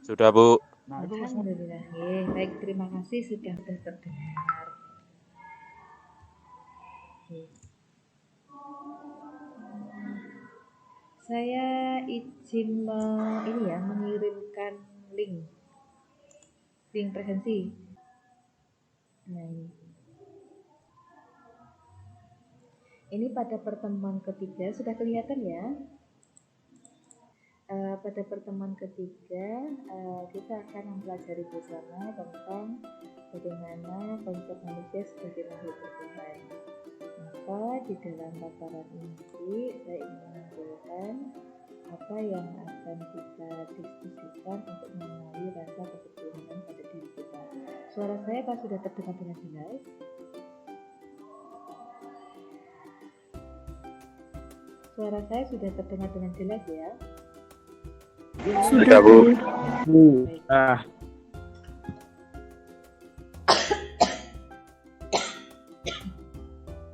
Sudah, Bu. Alhamdulillah. Baik, terima kasih sudah terdengar. Saya izin mengirimkan link presensi. Nah, ini pada pertemuan ketiga sudah kelihatan ya. Pada pertemuan ketiga kita akan mempelajari bersama tentang bagaimana konsep manusia sebagai makhluk bertuhan. Maka di dalam paparan ini saya ingin menunjukkan apa yang akan kita diskusikan untuk mengenali rasa kebertuhanan pada diri kita. Suara saya apa sudah terdengar dengan jelas? Suara saya sudah terdengar dengan jelas ya? Sudah, Bu. Baik.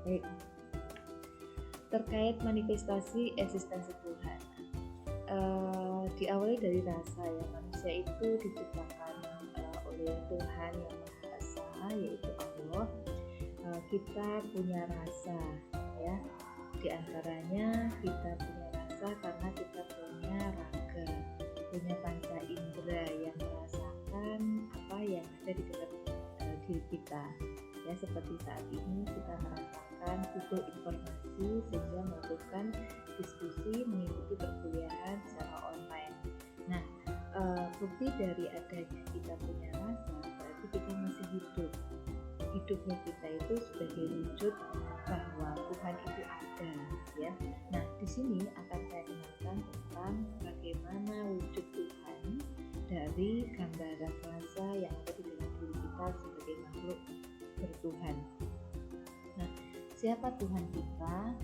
Baik. Terkait manifestasi eksistensi Tuhan, diawali dari rasa ya. Manusia itu diciptakan oleh Tuhan yang Maha Esa, yaitu Allah. Kita punya rasa ya. Di antaranya kita punya rasa karena kita punya raga, punya panca indera yang merasakan apa yang ada di dalam diri kita. Ya, seperti saat ini kita merasakan butuh informasi sehingga melakukan diskusi, mengikuti perkuliahan secara online. Nah, bukti dari adanya kita punya rasa berarti kita masih hidup. Hidupnya kita itu sebagai wujud bahwa Tuhan itu ada, ya. Nah, di sini akan saya kenalkan tentang bagaimana wujud Tuhan dari gambaran rasa yang ada di dalam diri kita sebagai makhluk bertuhan. Nah, siapa Tuhan kita?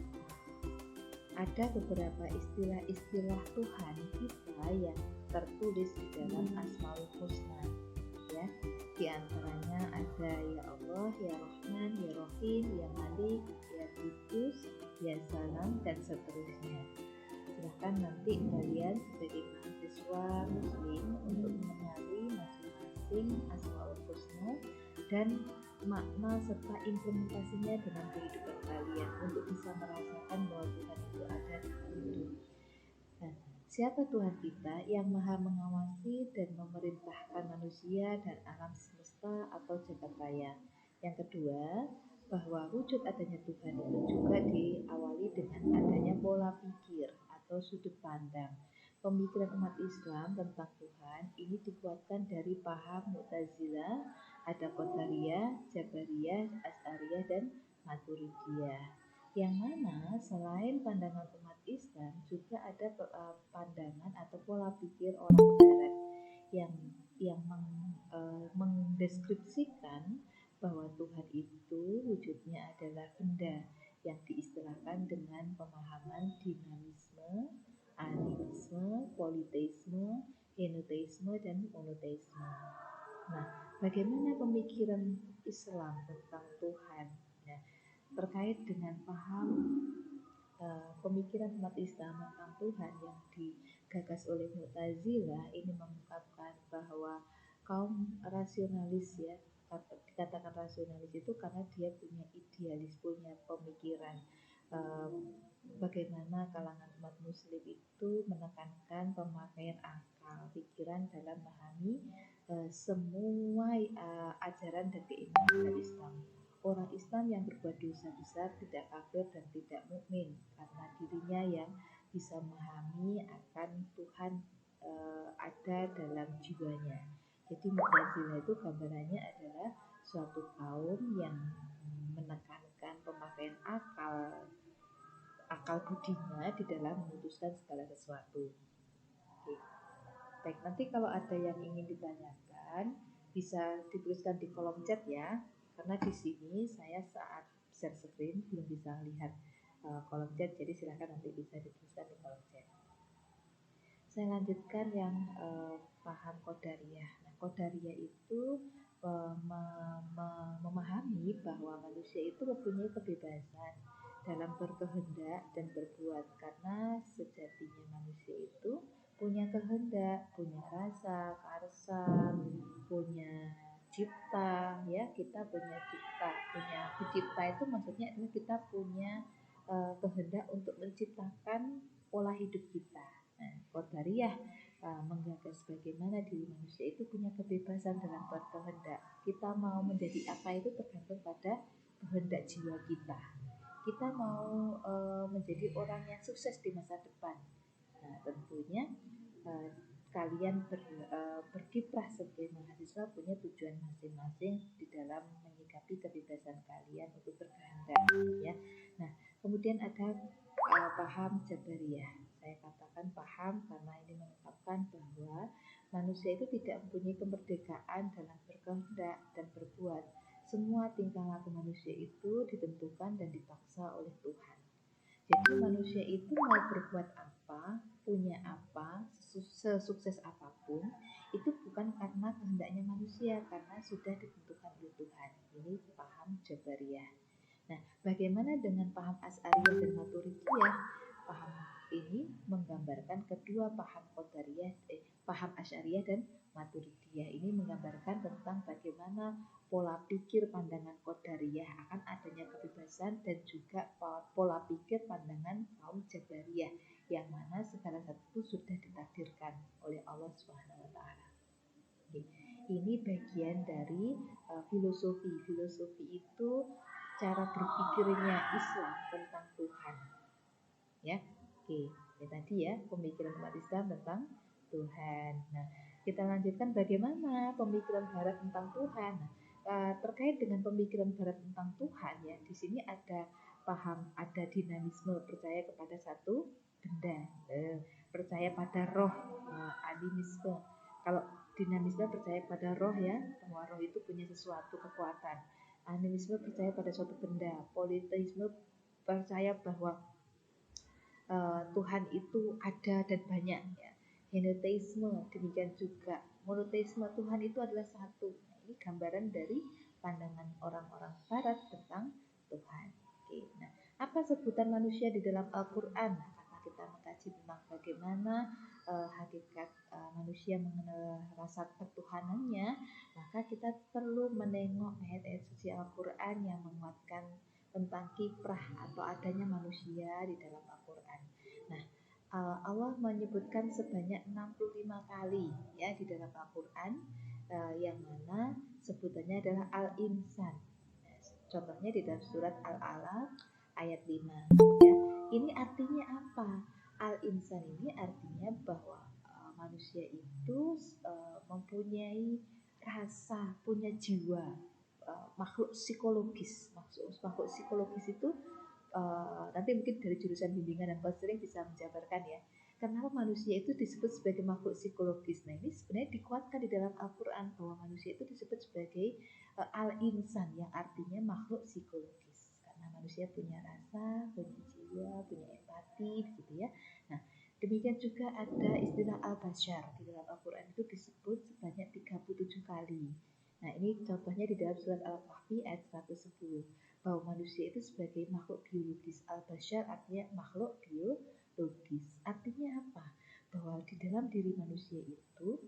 Ada beberapa istilah-istilah Tuhan kita yang tertulis di dalam Asmaul Husna, ya. Di antaranya ada ya Allah, ya Rahman, ya Rahim, ya Malik, ya Qudus, ya Salam, dan seterusnya. Silahkan nanti kalian sebagai mahasiswa muslim untuk mengenali masing-masing Asmaul Husna dan makna serta implementasinya dalam kehidupan kalian untuk bisa merasakan bahwa Tuhan itu ada dalam hidup. Nah, siapa Tuhan kita yang maha mengawasi dan memerintahkan manusia dan alam semesta atau jagat raya? Yang kedua, bahwa wujud adanya Tuhan itu juga diawali dengan adanya pola pikir atau sudut pandang. Pemikiran umat Islam tentang Tuhan ini dikuatkan dari paham Mu'tazilah, ada Qadariyah, Jabariyah, Asy'ariyah, dan Maturidiyah. Yang mana selain pandangan umat Islam juga ada pandangan atau pola pikir orang Barat yang mendeskripsikan bahwa Tuhan itu wujudnya adalah benda yang diistilahkan dengan pemahaman dinamisme, animisme, politeisme, henoteisme, dan monoteisme. Nah, bagaimana pemikiran Islam tentang Tuhan? Nah, terkait dengan paham pemikiran umat Islam tentang Tuhan yang digagas oleh Mu'tazilah ini mengungkapkan bahwa kaum rasionalis ya, dikatakan rasionalis itu karena dia punya idealis, punya pemikiran bagaimana kalangan umat muslim itu menekankan pemakaian akal pikiran dalam memahami semua ajaran dan keimanan Islam. Orang Islam yang berbuat dosa besar tidak kafir dan tidak mukmin karena dirinya yang bisa memahami akan Tuhan ada dalam jiwanya. Jadi Mu'tazilah itu gambarannya adalah suatu kaum yang menekankan pemakaian akal budinya di dalam memutuskan segala sesuatu. Oke. Baik, nanti kalau ada yang ingin ditanyakan bisa dituliskan di kolom chat ya. Karena di sini saya saat share screen belum bisa lihat kolom chat, jadi silakan nanti bisa dituliskan di kolom chat. Saya lanjutkan yang paham Qadariyah. Nah, Qadariyah itu memahami bahwa manusia itu mempunyai kebebasan dalam berkehendak dan berbuat, karena sejatinya manusia itu punya kehendak, punya rasa, karsa, punya cipta, ya kita punya cipta, punya pencipta itu maksudnya adalah kita punya kehendak untuk menciptakan pola hidup kita. Nah, Qadariyah menggagas bagaimana diri manusia itu punya kebebasan dalam berkehendak. Kita mau menjadi apa itu tergantung pada kehendak jiwa kita. Kita mau menjadi orang yang sukses di masa depan. Nah, tentunya kalian berkiprah sebagai mahasiswa punya tujuan masing-masing di dalam menyikapi kebebasan kalian untuk berkehendak, ya. Nah, kemudian ada paham Jabariyah. Saya katakan paham karena ini mengungkapkan bahwa manusia itu tidak mempunyai kemerdekaan dalam berkehendak dan berbuat. Semua tingkah laku manusia itu ditentukan dan dipaksa oleh Tuhan. Jadi manusia itu mau berbuat apa, punya apa, sesukses apapun, itu bukan karena kehendaknya manusia, karena sudah ditentukan oleh Tuhan. Ini paham Jabariyah. Nah, bagaimana dengan paham Asy'ariyah dan Maturidiyah? Paham ini menggambarkan kedua paham Qadariyah, paham Asy'ariyah dan Maturidiyah ini menggambarkan tentang bagaimana pola pikir pandangan Qadariyah akan adanya kebebasan dan juga pola pikir pandangan kaum Jabariyah yang mana segala sesuatu sudah ditakdirkan oleh Allah Subhanahu wa taala. Ini bagian dari filosofi. Filosofi itu cara berpikirnya Islam tentang Tuhan. Ya. Oke, ini tadi ya pemikiran umat Islam tentang Tuhan. Nah, kita lanjutkan bagaimana pemikiran Barat tentang Tuhan. Terkait dengan pemikiran Barat tentang Tuhan ya, di sini ada ada dinamisme, percaya kepada satu benda, percaya pada roh, animisme. Kalau dinamisme percaya pada roh ya, bahwa roh itu punya sesuatu kekuatan. Animisme percaya pada suatu benda, politeisme percaya bahwa Tuhan itu ada dan banyak ya. Henoteisme demikian juga. Monoteisme, Tuhan itu adalah satu. Nah, ini gambaran dari pandangan orang-orang Barat tentang Tuhan. Oke, nah apa sebutan manusia di dalam Al-Quran? Nah, karena kita mengkaji tentang bagaimana hakikat manusia mengenal rasa ketuhanannya, maka kita perlu menengok ayat-ayat suci Al-Quran yang menguatkan tentang kiprah atau adanya manusia di dalam Al-Quran. Nah, Allah menyebutkan sebanyak 65 kali ya di dalam Al-Quran, yang mana sebutannya adalah Al-Insan. Contohnya di dalam surat Al-Alaq ayat 5 ya. Ini artinya apa? Al-Insan ini artinya bahwa manusia itu mempunyai rasa, punya jiwa, makhluk psikologis. Makhluk psikologis itu nanti mungkin dari jurusan bimbingan dan konseling bisa menjabarkan ya. Kenapa manusia itu disebut sebagai makhluk psikologis? Nah, ini sebenarnya dikuatkan di dalam Al-Quran bahwa manusia itu disebut sebagai al-insan yang artinya makhluk psikologis. Karena manusia punya rasa, punya jiwa, punya empati, gitu ya. Nah, demikian juga ada istilah al-bashar di dalam Al-Quran itu disebut sebanyak 37 kali. Nah, ini contohnya di dalam surat Al-Kahfi ayat 110 bahwa manusia itu sebagai makhluk biologis. Al-bashar artinya makhluk biologis. Artinya apa? Bahwa di dalam diri manusia itu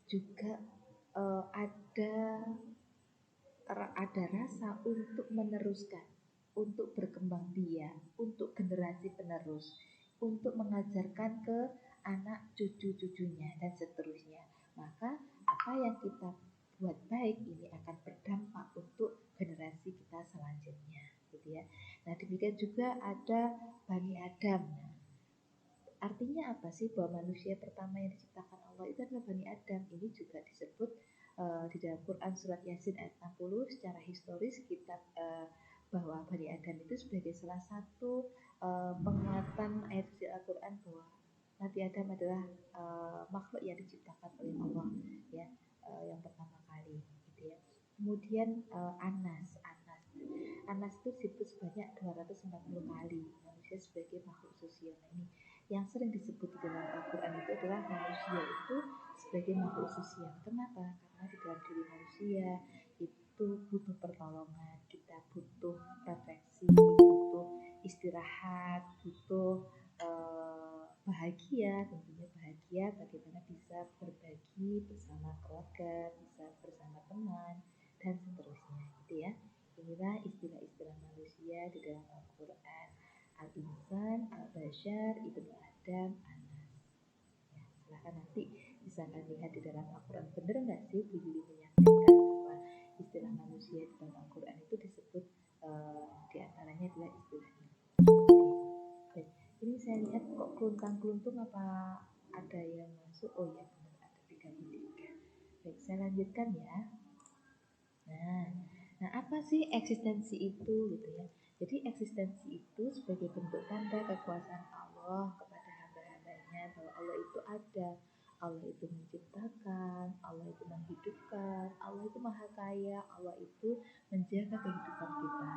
juga ada rasa untuk meneruskan, untuk berkembang biak, untuk generasi penerus, untuk mengajarkan ke anak cucu-cucunya dan seterusnya. Maka apa yang kita buat baik ini akan berdampak untuk generasi kita selanjutnya, gitu ya. Nah, demikian juga ada Bani Adam. Artinya apa sih bahwa manusia pertama yang diciptakan Allah itu adalah Bani Adam? Ini juga disebut di dalam Quran surat Yasin ayat 60 secara historis kitab bahwa Bani Adam itu sebagai salah satu penguatan ayat suci Al-Quran bahwa Nabi Adam adalah makhluk yang diciptakan oleh Allah ya, yang pertama kali gitu ya. Kemudian Anas itu disebut sebanyak 240 kali manusia sebagai makhluk sosial. Nah, ini yang sering disebut di dalam Al-Quran itu adalah manusia itu sebagai makhluk sosial. Kenapa? Karena di dalam diri manusia itu butuh pertolongan, kita butuh refleksi, butuh istirahat, butuh bahagia, tentunya manusia di dalam Al-Quran. Al-Insan, Al-Bashar, Ibnu Adam, Anas. Ya, silahkan nanti bisa lihat di dalam Al-Quran. Bener nggak sih Bu Yuli menyampaikan bahwa istilah manusia di dalam Al-Quran itu disebut di antaranya adalah istilah ini. Baik, ini saya lihat kok keluntang-keluntung, apa ada yang masuk? Oh ya benar, ada 33. Baik, saya lanjutkan ya. Nah, apa sih eksistensi itu gitu ya? Jadi eksistensi itu sebagai bentuk tanda kekuasaan Allah kepada hamba-hambanya, bahwa Allah itu ada, Allah itu menciptakan, Allah itu menghidupkan, Allah itu maha kaya, Allah itu menjaga kehidupan kita,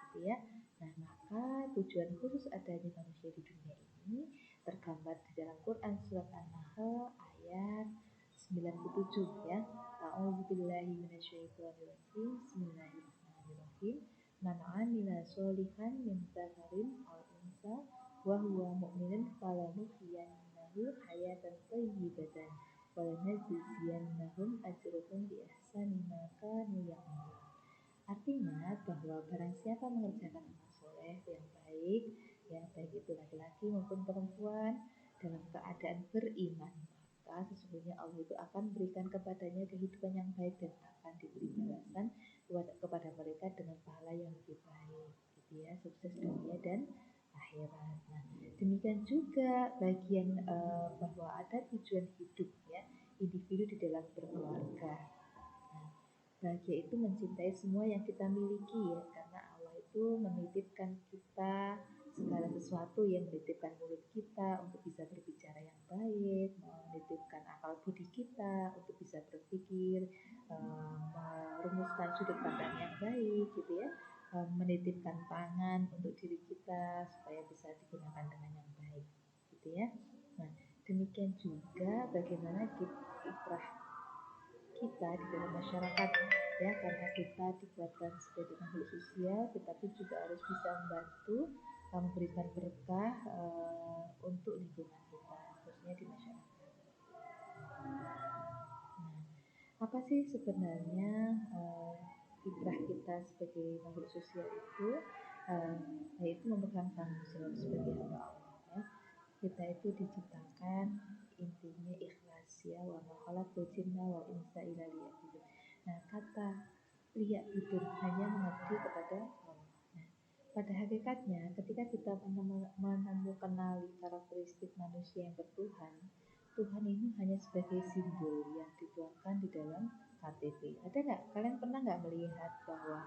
gitu ya. Nah, maka tujuan khusus adanya manusia di dunia ini tergambar di dalam Quran surat An-Nahl ayat 97 ya. A'udzubillahi minasyaitonirrajim. Bismillahirrahmanirrahim. Man 'amila sholihan min dzakarin aw unsa wa huwa mu'minun falanuhyiyannahu hayatan thayyibatan wa lanajziyannahum ajrahum bi ahsani ma kanu ya'malun. Artinya bahwa barang siapa mengerjakan amal soleh yang baik, ya baik itu laki-laki maupun perempuan dalam keadaan beriman, maka sesungguhnya Allah itu akan berikan kepadanya kehidupan yang baik dan akan diberi balasan kepada mereka dengan pahala yang lebih baik, gitu ya, sukses dunia dan akhirat. Nah, demikian juga bagian bahwa ada tujuan hidup ya individu di dalam berkeluarga. Nah, bahagia itu mencintai semua yang kita miliki ya, karena Allah itu menitipkan kita segala sesuatu, yang menitipkan mulut kita untuk bisa berbicara yang baik, menitipkan akal budi kita untuk bisa berpikir, merumuskan sudut pandang yang baik gitu ya, menitipkan tangan untuk diri kita supaya bisa digunakan dengan yang baik gitu ya. Nah, demikian juga bagaimana kiprah kita di dalam masyarakat ya, karena kita dibuatkan sebagai makhluk sosial, tetapi juga harus bisa membantu memberikan berkah untuk lingkungan kita, khususnya di masyarakat. Nah, apa sih sebenarnya kiprah kita sebagai makhluk sosial itu? Yaitu memegang tanggung jawab sebagai hamba Allah ya. Kita itu diciptakan intinya ikhlas ya, wa ma khalaqtul jinna wal insa illa liya'budun. Nah, kata liya'budun hanya mengabdi kepada Allah. Nah, pada hakikatnya ketika kita menemukan karakteristik manusia yang bertuhan, Tuhan ini hanya sebagai simbol yang dituangkan di dalam KTP. Ada nggak? Kalian pernah nggak melihat bahwa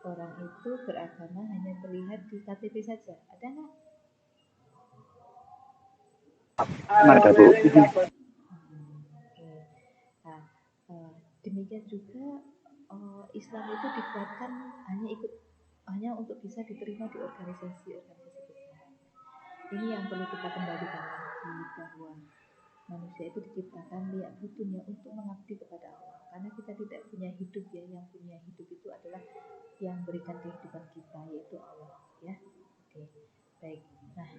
orang itu beragama hanya terlihat di KTP saja? Ada nggak? Ada Bu. Okay. Nah, demikian juga Islam itu dikuatkan hanya untuk bisa diterima di organisasi-organisasi besar. Ini yang perlu kita kembalikan lagi, bahwa manusia itu diciptakan liya'budun ya, untuk mengabdi kepada Allah. Karena kita tidak punya hidup ya, yang punya hidup itu adalah yang berikan kehidupan kita, yaitu Allah ya. Oke, baik. Nah,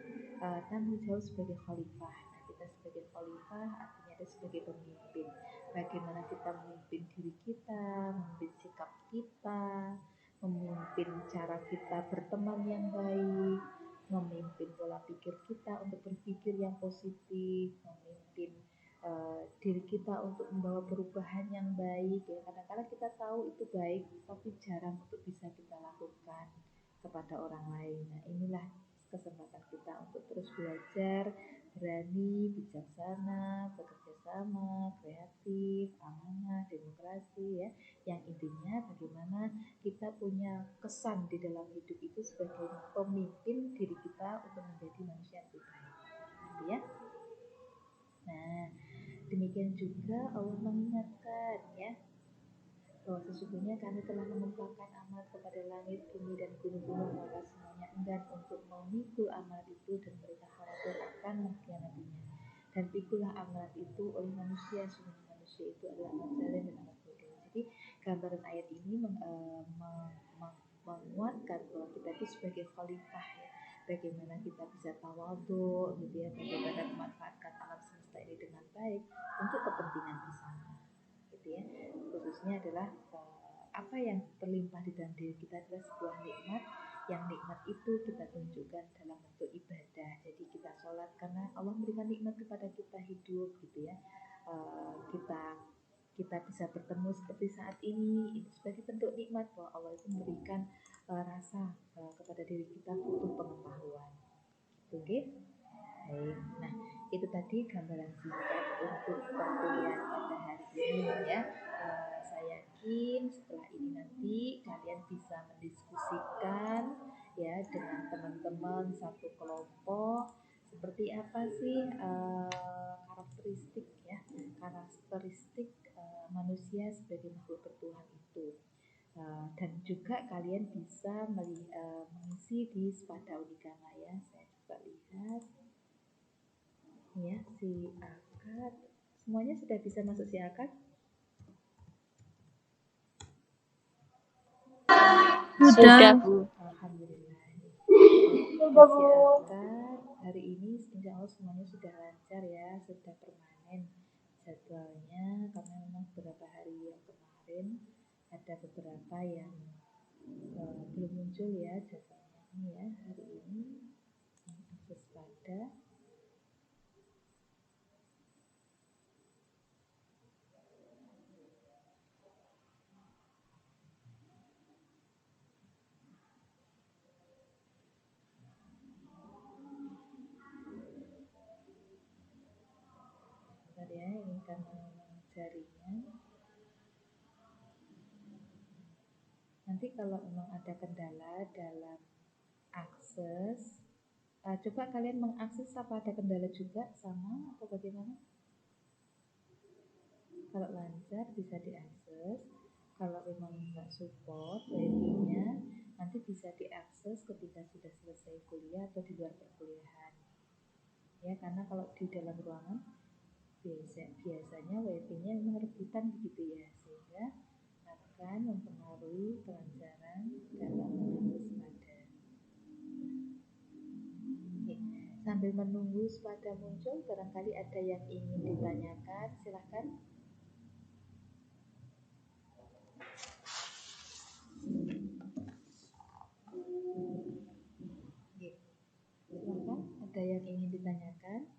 tanggung jawab sebagai khalifah. Nah, kita sebagai khalifah artinya ada sebagai pemimpin. Bagaimana kita memimpin diri kita, memimpin sikap kita, memimpin cara kita berteman yang baik, memimpin pola pikir kita untuk berpikir yang positif, memimpin diri kita untuk membawa perubahan yang baik ya. Kadang-kadang kita tahu itu baik, tapi jarang untuk bisa kita lakukan kepada orang lain. Nah, inilah kesempatan kita untuk terus belajar, berani, bijaksana, bekerja sama, kreatif, amanah, demokrasi ya. Yang intinya bagaimana kita punya kesan di dalam hidup itu sebagai pemimpin diri kita untuk menjadi manusia yang lebih baik. Gitu ya. Nah, demikian juga Allah mengingatkan ya, bahwa sesungguhnya kami telah menumpahkan amanat kepada langit, bumi, dan gunung-gunung, maka semuanya enggan untuk memikul amanat itu, dan mereka khawatir akan mengkhianatinya. Dan pikulah amanat itu oleh manusia, sungguh manusia itu adalah amat zalim dan amat bodoh. Jadi gambaran ayat ini menguatkan bahwa kita itu sebagai khalifah ya, bagaimana kita bisa tawadhu gitu ya, bagaimana memanfaatkan alam semesta ini dengan baik untuk kepentingan bersama gitu ya. Khususnya adalah apa yang terlimpah di dalam diri kita adalah sebuah nikmat Yang nikmat itu kita tunjukkan dalam bentuk ibadah. Jadi kita sholat karena Allah memberikan nikmat kepada kita hidup gitu ya. Kita bisa bertemu seperti saat ini sebagai bentuk nikmat bahwa Allah itu memberikan rasa kepada diri kita butuh pengetahuan. Oke, okay? Baik. Nah, itu tadi gambaran singkat untuk perkuliahan pada hari ini ya. Saya yakin setelah ini nanti kalian bisa mendiskusikan ya dengan teman-teman satu kelompok seperti apa sih karakteristik manusia sebagai makhluk bertuhan itu. Dan juga kalian bisa mengisi di Spada Unikama ya. Saya coba lihat ya, si Akad semuanya sudah bisa masuk si Akad? Sudah, Bu. Alhamdulillah. Si Akad hari ini insya Allah semuanya sudah lancar ya, sudah permanen jadwalnya, karena memang beberapa hari yang kemarin ada beberapa yang belum muncul ya jadwalnya ini ya. Hari ini akses pada ya, ini karena jaringan. Nanti kalau memang ada kendala dalam akses, coba kalian mengakses apa ada kendala juga sama atau bagaimana? Kalau lancar bisa diakses. Kalau memang nggak support wifi-nya, nanti bisa diakses ketika sudah selesai kuliah atau di luar perkuliahan. Ya, karena kalau di dalam ruangan biasanya wifi-nya memang rebutan begitu ya, sehingga akan mempengaruhi kelancaran dalam mengakses Spada. Sambil menunggu Spada muncul, barangkali ada yang ingin ditanyakan, silahkan. Silahkan, ada yang ingin ditanyakan?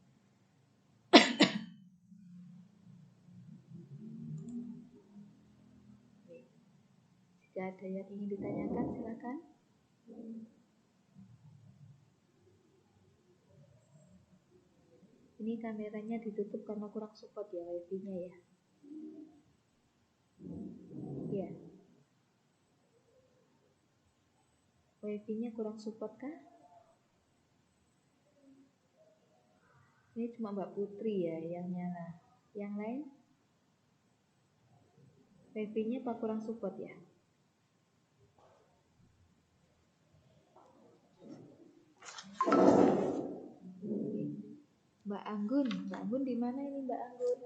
Jika ada yang ingin ditanyakan, silahkan. Ini kameranya ditutup karena kurang support ya wifi-nya ya. Iya. Wifi-nya kurang support kah? Ini cuma Mbak Putri ya yang nyala. Yang lain? Wifi-nya apa kurang support ya? Mbak Anggun di mana ini Mbak Anggun?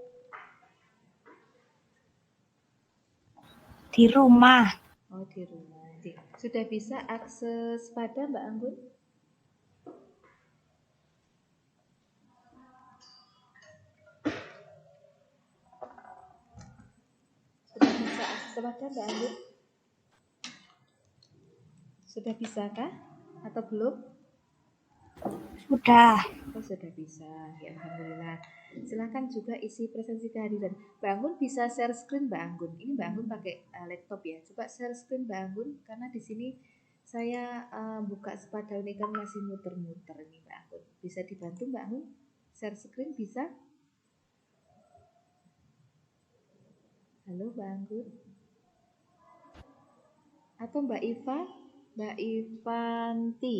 Di rumah. Oh, di rumah. Sudah bisa akses pada Mbak Anggun? Sudah bisa akses pada Mbak Anggun? Sudah bisakah? Atau belum? Sudah. Oh, sudah bisa. Ya, alhamdulillah. Silahkan juga isi presensi kehadiran. Mbak Anggun bisa share screen Mbak Anggun. Ini Mbak Anggun pakai laptop ya. Coba share screen Mbak Anggun karena di sini saya buka Spada Unikam masih muter-muter ini Mbak Anggun. Bisa dibantu Mbak Anggun? Share screen bisa? Halo Mbak Anggun. Atau Mbak Iva? Mbak Ivanti.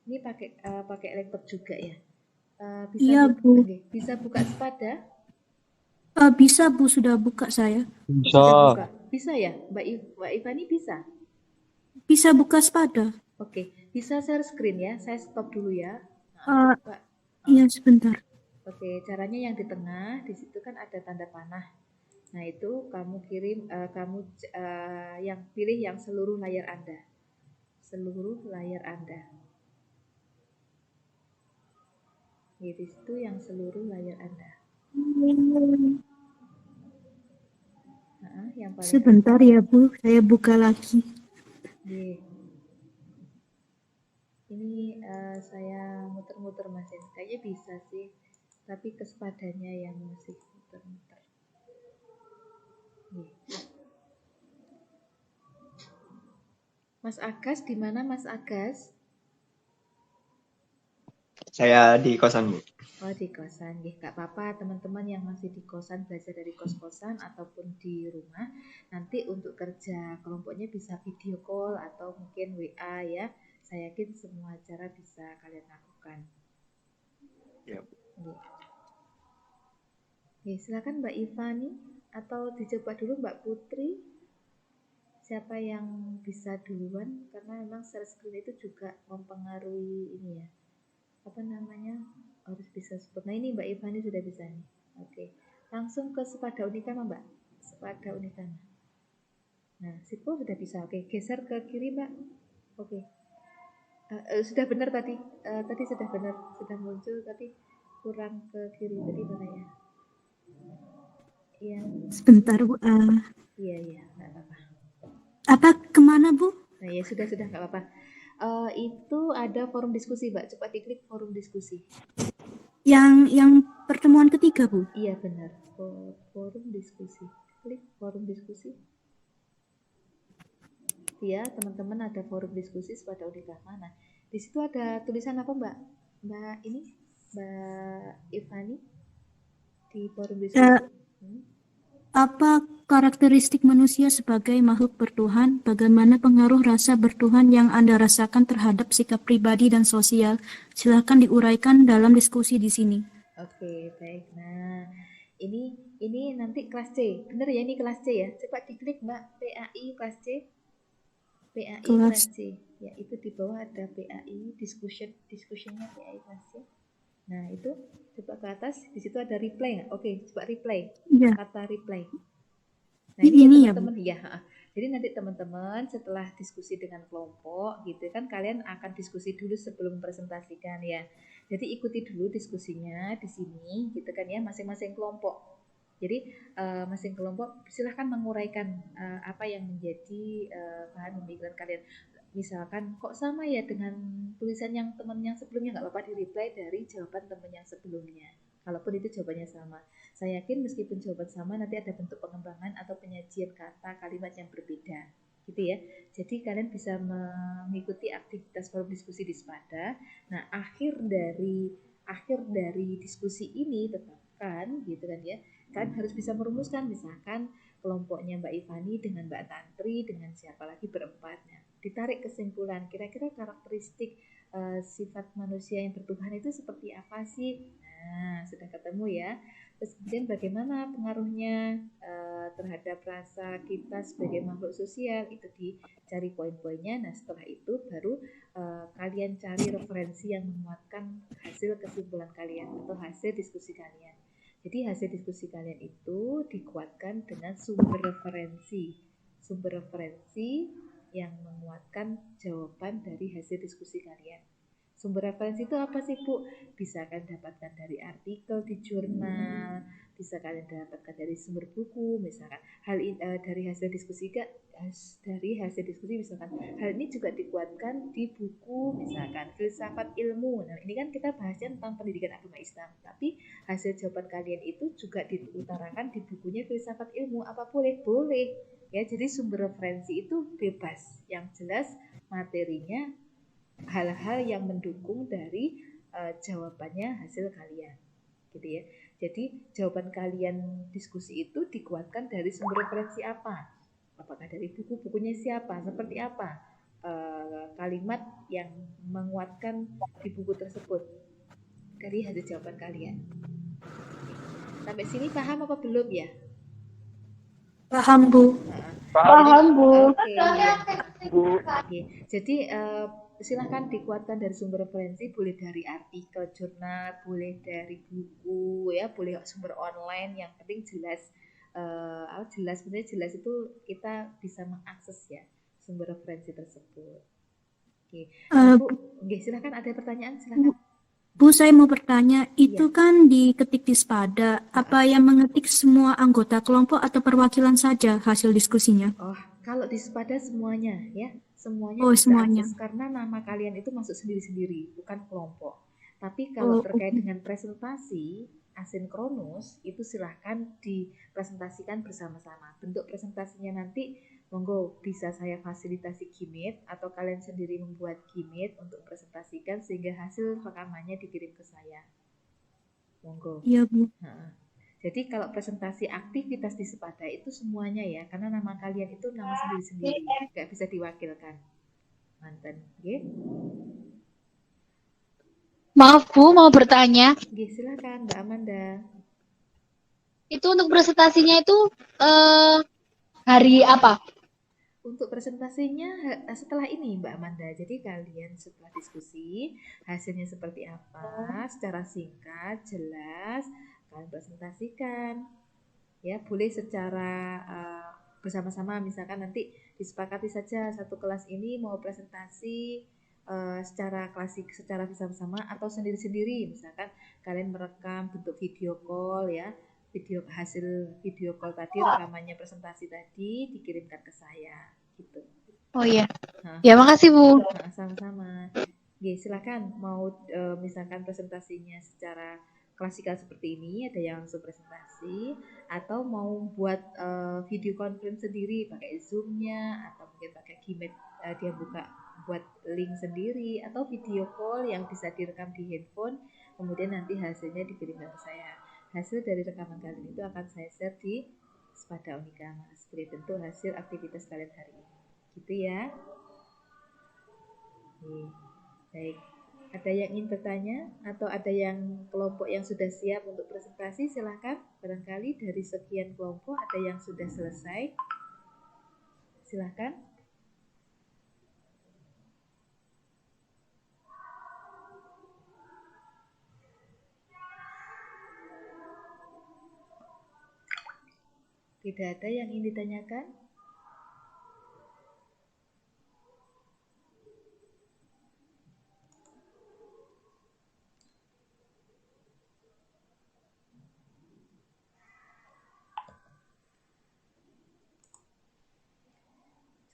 Ini pakai laptop juga ya. Bisa Iya, Bu. Bisa buka Spada? Bisa, Bu, sudah buka saya. Bisa. Sudah buka. Bisa ya? Mbak Ivani bisa? Bisa buka Spada. Oke, bisa share screen ya. Saya stop dulu ya. Iya, sebentar. Oke, caranya yang di tengah, di situ kan ada tanda panah. Nah, itu kamu kirim, yang pilih yang seluruh layar Anda. Seluruh layar Anda. Ya, di situ yang seluruh layar Anda. Yang paling sebentar ya Bu, saya buka lagi. Ini saya muter-muter Mas Jen. Kayaknya bisa sih, tapi kesepadannya yang masih muter-muter. Nih. Mas Agas, di mana Mas Agas? Saya di kosan, Bu. Oh, di kosan. Ya, gak apa-apa teman-teman yang masih di kosan, belajar dari kos-kosan ataupun di rumah. Nanti untuk kerja kelompoknya bisa video call atau mungkin WA ya. Saya yakin semua cara bisa kalian lakukan. Ya. Oke, silakan Mbak Ivani atau dicoba dulu Mbak Putri. Siapa yang bisa duluan? Karena memang share screen itu juga mempengaruhi ini ya. Apa namanya? Harus bisa sebut. Nah, ini Mbak Ivani sudah bisa nih. Oke. Langsung ke Sepada Unikama, Mbak. Sepada Unikama. Nah, Sipo sudah bisa. Oke, geser ke kiri, Mbak. Oke. Sudah benar tadi. Tadi sudah benar, sudah muncul tapi kurang ke kiri tadi mana ya? Yang Sebentar, Bu. iya, nggak apa-apa. Apa kemana, Bu? Nah, ya sudah nggak apa-apa. Itu ada forum diskusi, Mbak. Coba diklik forum diskusi. Yang pertemuan ketiga, Bu? Iya, benar. Forum diskusi. Klik forum diskusi. Ya, teman-teman ada forum diskusi Sepada Unikama. Nah, di situ ada tulisan apa, Mbak? Mbak Ivani di forum diskusi. Apa karakteristik manusia sebagai makhluk bertuhan? Bagaimana pengaruh rasa bertuhan yang Anda rasakan terhadap sikap pribadi dan sosial? Silakan diuraikan dalam diskusi di sini. Oke, baik. Nah, ini nanti kelas C. Benar ya, ini kelas C ya. Coba diklik, Mbak. PAI kelas C. PAI kelas C. Ya, itu di bawah ada PAI discussionnya PAI kelas C. Nah, itu coba ke atas, di situ ada reply nggak? Oke, coba reply. Ya. Kata reply. Nah, ini ya teman-teman ya. Jadi nanti teman-teman setelah diskusi dengan kelompok gitu kan, kalian akan diskusi dulu sebelum presentasikan ya. Jadi ikuti dulu diskusinya di sini gitu kan ya, masing-masing kelompok. Jadi masing kelompok silahkan menguraikan apa yang menjadi bahan pemikiran kalian. Misalkan kok sama ya dengan tulisan yang teman yang sebelumnya, nggak apa-apa di-reply dari jawaban teman yang sebelumnya. Kalaupun itu jawabannya sama. Saya yakin meskipun jawaban sama nanti ada bentuk pengembangan atau penyajian kata kalimat yang berbeda. Gitu ya. Jadi kalian bisa mengikuti aktivitas forum diskusi di Sepada. Nah, akhir dari diskusi ini tetapkan gitu kan ya. Kalian harus bisa merumuskan misalkan kelompoknya Mbak Ivani dengan Mbak Tantri dengan siapa lagi berempatnya. Ditarik kesimpulan kira-kira karakteristik sifat manusia yang bertuhan itu seperti apa sih? Nah, sudah ketemu ya. Terus kemudian bagaimana pengaruhnya terhadap rasa kita sebagai makhluk sosial, itu dicari poin-poinnya. Nah, setelah itu baru kalian cari referensi yang menguatkan hasil kesimpulan kalian atau hasil diskusi kalian. Jadi hasil diskusi kalian itu dikuatkan dengan sumber referensi yang menguatkan jawaban dari hasil diskusi kalian. Sumber referensi itu apa sih, Bu? Bisa kalian dapatkan dari artikel di jurnal, bisa kalian dapatkan dari sumber buku, misalkan dari hasil diskusi misalkan hal ini juga dikuatkan di buku misalkan filsafat ilmu. Nah, ini kan kita bahasnya tentang pendidikan agama Islam, tapi hasil jawaban kalian itu juga diutarakan di bukunya filsafat ilmu. Apa boleh? Boleh. Ya, jadi sumber referensi itu bebas. Yang jelas materinya hal-hal yang mendukung dari jawabannya hasil kalian, gitu ya. Jadi jawaban kalian diskusi itu dikuatkan dari sumber referensi apa? Apakah dari buku-bukunya siapa? Seperti apa kalimat yang menguatkan di buku tersebut dari hasil jawaban kalian? Sampai sini paham apa belum ya? Paham, Bu. Paham, Bu. Oke. Jadi silahkan dikuatkan dari sumber referensi, boleh dari artikel jurnal, boleh dari buku ya, boleh sumber online, yang penting jelas sebenarnya jelas itu kita bisa mengakses ya sumber referensi tersebut. Oke. Bu, silahkan ada pertanyaan, silahkan. Bu, saya mau bertanya, itu kan diketik di Sepada, apa yang mengetik semua anggota kelompok atau perwakilan saja hasil diskusinya? Oh, Kalau di Sepada semuanya ya, semuanya Oh, bisa semuanya. akses karena nama kalian itu masuk sendiri-sendiri, bukan kelompok. Tapi kalau Oh, terkait oke. dengan presentasi asinkronus itu silahkan dipresentasikan bersama-sama. Bentuk presentasinya nanti monggo bisa saya fasilitasi Gmeet atau kalian sendiri membuat Gmeet untuk presentasikan sehingga hasil rekamannya dikirim ke saya. Monggo. Iya, Bu. Nah, jadi kalau presentasi aktivitas di Sepada itu semuanya ya, karena nama kalian itu nama sendiri-sendiri, nggak bisa diwakilkan. Manten, oke? Maaf Bu, mau bertanya. Oke, silakan Mbak Amanda. Itu untuk presentasinya itu hari apa? Untuk presentasinya setelah ini Mbak Amanda. Jadi kalian setelah diskusi hasilnya seperti apa, secara singkat, jelas kalian presentasikan. Ya, boleh secara bersama-sama, misalkan nanti disepakati saja satu kelas ini mau presentasi secara klasik, secara bersama-sama atau sendiri-sendiri. Misalkan kalian merekam bentuk video call ya, hasil video call tadi, rekamannya presentasi tadi dikirimkan ke saya gitu. Oh iya. Nah, Ya makasih Bu. nah, sama-sama. Oke, silakan mau misalkan presentasinya secara klasikal seperti ini, ada yang langsung presentasi atau mau buat video conference sendiri pakai Zoom-nya atau mungkin pakai Gmeet, dia buat link sendiri atau video call yang bisa direkam di handphone kemudian nanti hasilnya dikirimkan ke saya. Hasil dari rekaman kalian itu akan saya share di Sepada Unika Mas sebagai bentuk hasil aktivitas kalian hari ini. Gitu ya. Baik. Ada yang ingin bertanya atau ada yang kelompok yang sudah siap untuk presentasi, silahkan. Barangkali dari sekian kelompok ada yang sudah selesai. Silahkan. Tidak ada yang ingin ditanyakan?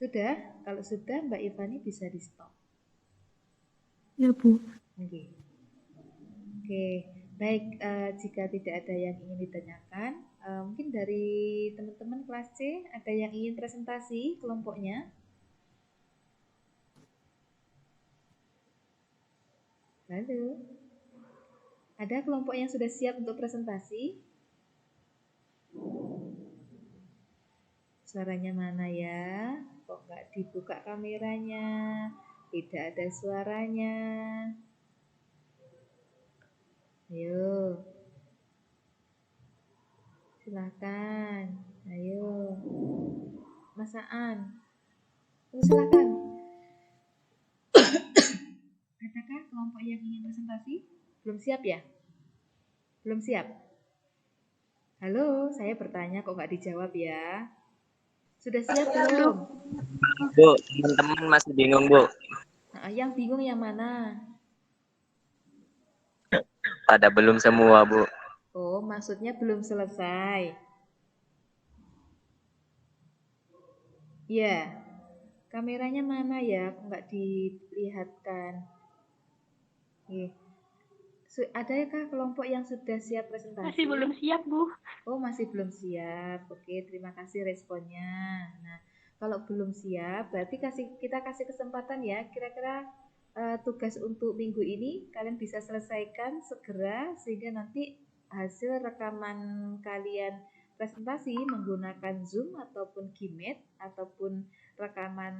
Sudah? Kalau sudah, Mbak Ivani bisa di stop. Ya, Bu. Oke. Oke, baik. Jika tidak ada yang ingin ditanyakan, mungkin dari teman-teman kelas C ada yang ingin presentasi kelompoknya? Halo. Ada kelompok yang sudah siap untuk presentasi? Suaranya mana ya? Kok nggak dibuka kameranya? Tidak ada suaranya. Ayo. Silakan. Ayo. Mas Aan. Silakan. Adakah kelompok yang ingin presentasi? Belum siap ya? Belum siap? Halo, saya bertanya kok nggak dijawab ya? Sudah siap belum? Bu, teman-teman masih bingung, Bu. Nah, yang bingung yang mana? Pada belum semua, Bu. Oh, maksudnya belum selesai. Ya, kameranya mana ya? Kok nggak dilihatkan? Adakah kelompok yang sudah siap presentasi? Masih belum siap, Bu. Oh, masih belum siap. Oke, terima kasih responnya. Nah, kalau belum siap, berarti kita kasih kesempatan ya. Kira-kira tugas untuk minggu ini kalian bisa selesaikan segera sehingga nanti hasil rekaman kalian presentasi menggunakan Zoom ataupun Gmeet ataupun rekaman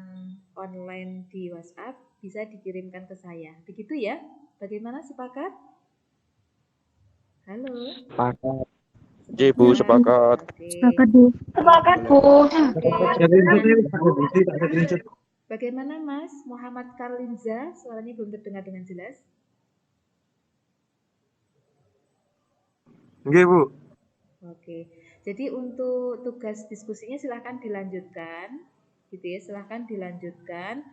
online di WhatsApp bisa dikirimkan ke saya. Begitu ya? Bagaimana, sepakat? Halo. Sepakat. Oke, Bu, sepakat. Oke. Sepakat, Bu. Sepakat Bu. Oke. Bagaimana Mas Muhammad Karlinza? Suaranya belum terdengar dengan jelas. Oke, Bu. Oke. Jadi untuk tugas diskusinya silahkan dilanjutkan, gitu ya. Silahkan dilanjutkan.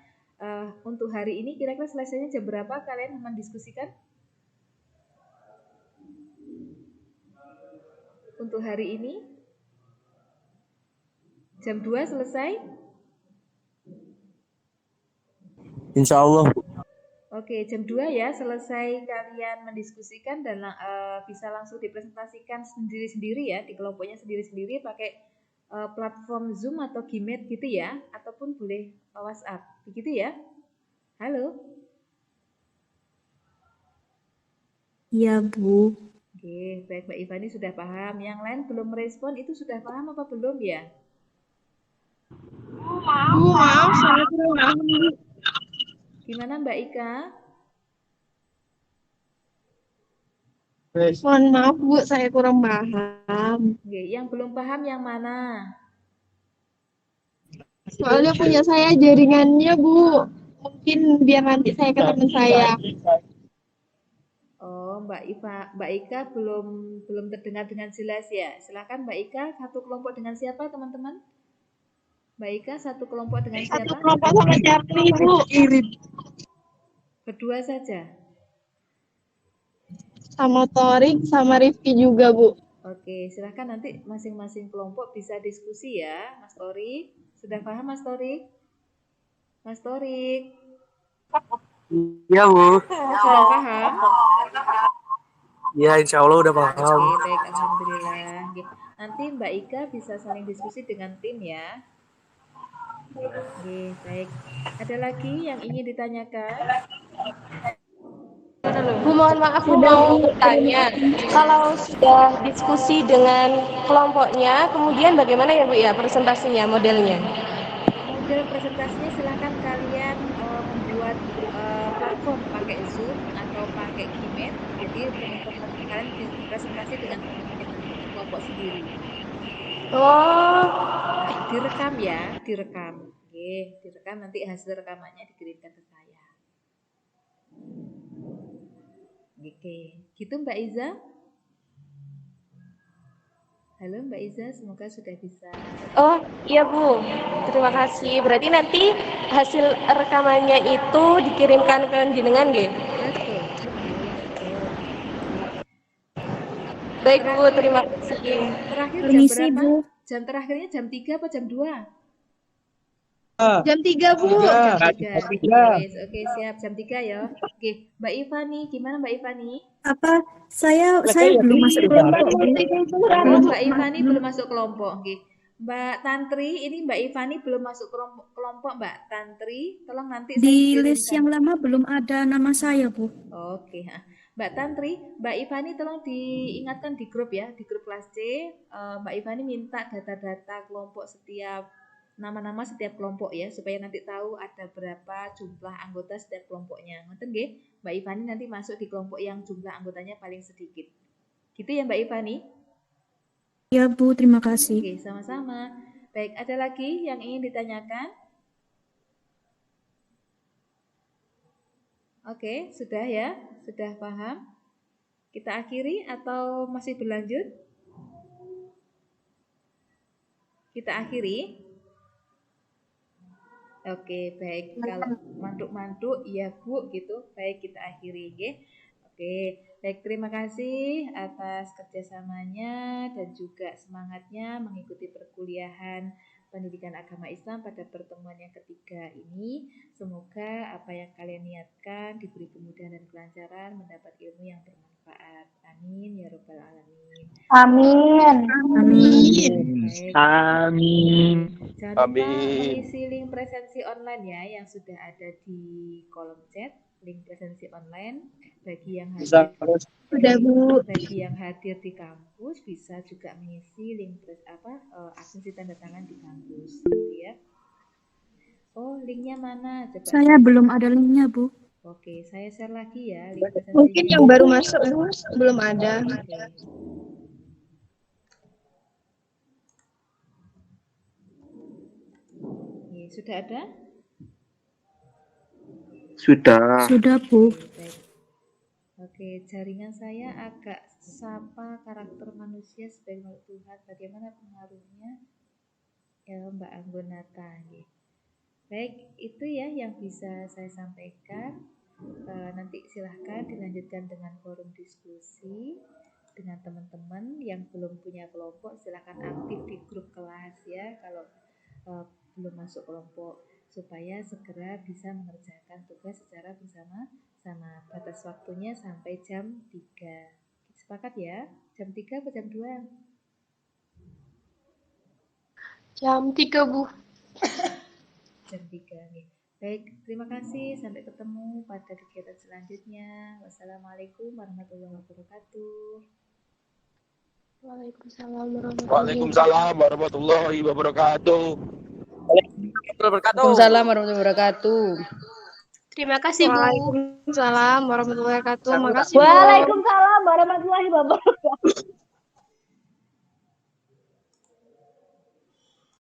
Untuk hari ini kira-kira selesainya jam berapa kalian mendiskusikan? Untuk hari ini jam 2 selesai? Insya Allah, Bu. Oke, jam 2 ya selesai kalian mendiskusikan dan bisa langsung dipresentasikan sendiri-sendiri ya, di kelompoknya sendiri-sendiri pakai platform Zoom atau Gmeet gitu ya, ataupun boleh WhatsApp, begitu ya. Halo? Iya, Bu. Oke, baik Mbak Ivani sudah paham. Yang lain belum merespon itu sudah paham apa belum ya? Bu, maaf, saya kurang paham. Gimana Mbak Ika? Mohon maaf, Bu, saya kurang paham. Oke, yang belum paham yang mana? Soalnya punya saya jaringannya, Bu. Mungkin biar nanti saya ke teman saya. Oh, Mbak Ika belum terdengar dengan jelas ya. Silakan Mbak Ika, satu kelompok dengan siapa teman-teman? Mbak Ika satu kelompok dengan Satu siapa? kelompok sama Charlie, Bu. Berdua saja. Sama Torik, sama Rifki juga, Bu. Oke, silahkan nanti masing-masing kelompok bisa diskusi ya, Mas Torik. Sudah paham Mas Torik? Mas Torik, Iya, Bu. sudah paham? Iya, insya Allah udah paham. Oke, baik, alhamdulillah. Oke. Nanti Mbak Ika bisa saling diskusi dengan tim ya. Oke, baik. Ada lagi yang ingin ditanyakan? Bu, mohon maaf, Bu, mau tanya. Kalau sudah diskusi dengan kelompoknya, kemudian bagaimana ya Bu ya presentasinya, modelnya? Model presentasinya silahkan kalian membuat platform pakai Zoom atau pakai Gmeet. Jadi teman-teman kalian presentasi dengan teman-teman kelompok sendiri. Oh, Nah, direkam ya, direkam. Oke, direkam nanti hasil rekamannya dikirimkan ke saya. Oke, gitu Mbak Iza. Halo Mbak Iza, semoga sudah bisa. oh iya Bu, terima kasih. Berarti nanti hasil rekamannya itu dikirimkan ke jenengan, nggih? Betul. Nggih, betul. Baik Bu, terima kasih. Terakhir jam Permisi, berapa? Bu. Jam terakhirnya jam 3 apa jam 2? Jam 3, Bu. Jam 3. Oke, siap jam 3 ya. Oke, Mbak Ivani, gimana Mbak Ivani? Apa saya belum masuk kelompok, Bu. Oh, Mbak Ivani belum masuk kelompok. Oke. Mbak Tantri, ini Mbak Ivani belum masuk kelompok Mbak Tantri. Tolong nanti saya Di kirimkan. list yang lama belum ada nama saya, Bu. Oke, Mbak Tantri, Mbak Ivani tolong diingatkan di grup ya, di grup kelas C. Mbak Ivani minta data-data kelompok setiap nama-nama setiap kelompok ya, supaya nanti tahu ada berapa jumlah anggota setiap kelompoknya. Ngoten nggih? Mbak Ivani nanti masuk di kelompok yang jumlah anggotanya paling sedikit. Gitu ya Mbak Ivani? Ya, Bu, terima kasih. Oke, sama-sama. Baik, ada lagi yang ingin ditanyakan? Oke, sudah ya? Sudah paham? Kita akhiri atau masih berlanjut? Kita akhiri? Oke, baik. Kalau mantuk-mantuk, iya Bu, gitu. Baik, kita akhiri, ya. Oke, baik. Terima kasih atas kerjasamanya dan juga semangatnya mengikuti perkuliahan pendidikan agama Islam pada pertemuan yang ketiga ini. Semoga apa yang kalian niatkan diberi kemudahan dan kelancaran, mendapat ilmu yang bermanfaat. Amin ya robbal alamin. Amin. Amin. Baik. Amin. Jangan lupa Amin. mengisi link presensi online ya yang sudah ada di kolom chat, link presensi online bagi yang hadir. Sudah, Bu. Bagi yang hadir di kampus bisa juga mengisi link absensi tanda tangan di kampus, gitu ya. Oh, linknya mana? Coba. Saya belum ada linknya, Bu. Oke, saya share lagi ya link presensinya. Mungkin yang baru masuk belum ada. Oke. Sudah ada? Sudah. Sudah, Bu. Baik. Oke, jaringan saya agak sapa karakter manusia sebagai makhluk Tuhan. Bagaimana pengaruhnya? Ya, Mbak Anggonata. Baik, itu ya yang bisa saya sampaikan. Nanti silahkan dilanjutkan dengan forum diskusi dengan teman-teman yang belum punya kelompok. Silahkan aktif di grup kelas ya kalau belum masuk kelompok. supaya segera bisa mengerjakan tugas secara bersama-sama. Batas waktunya sampai jam 3. Sepakat ya? Jam 3 atau jam 2? Jam 3, Bu. Jam 3 nih. Baik, terima kasih. Sampai ketemu pada kegiatan selanjutnya. Wassalamualaikum warahmatullahi wabarakatuh. Waalaikumsalam warahmatullahi Waalaikumsalam warahmatullahi wabarakatuh. Waalaikumsalam warahmatullahi wabarakatuh. Terima kasih, Bu. Waalaikumsalam warahmatullahi wabarakatuh. Makasih, Bu. Waalaikumsalam warahmatullahi wabarakatuh.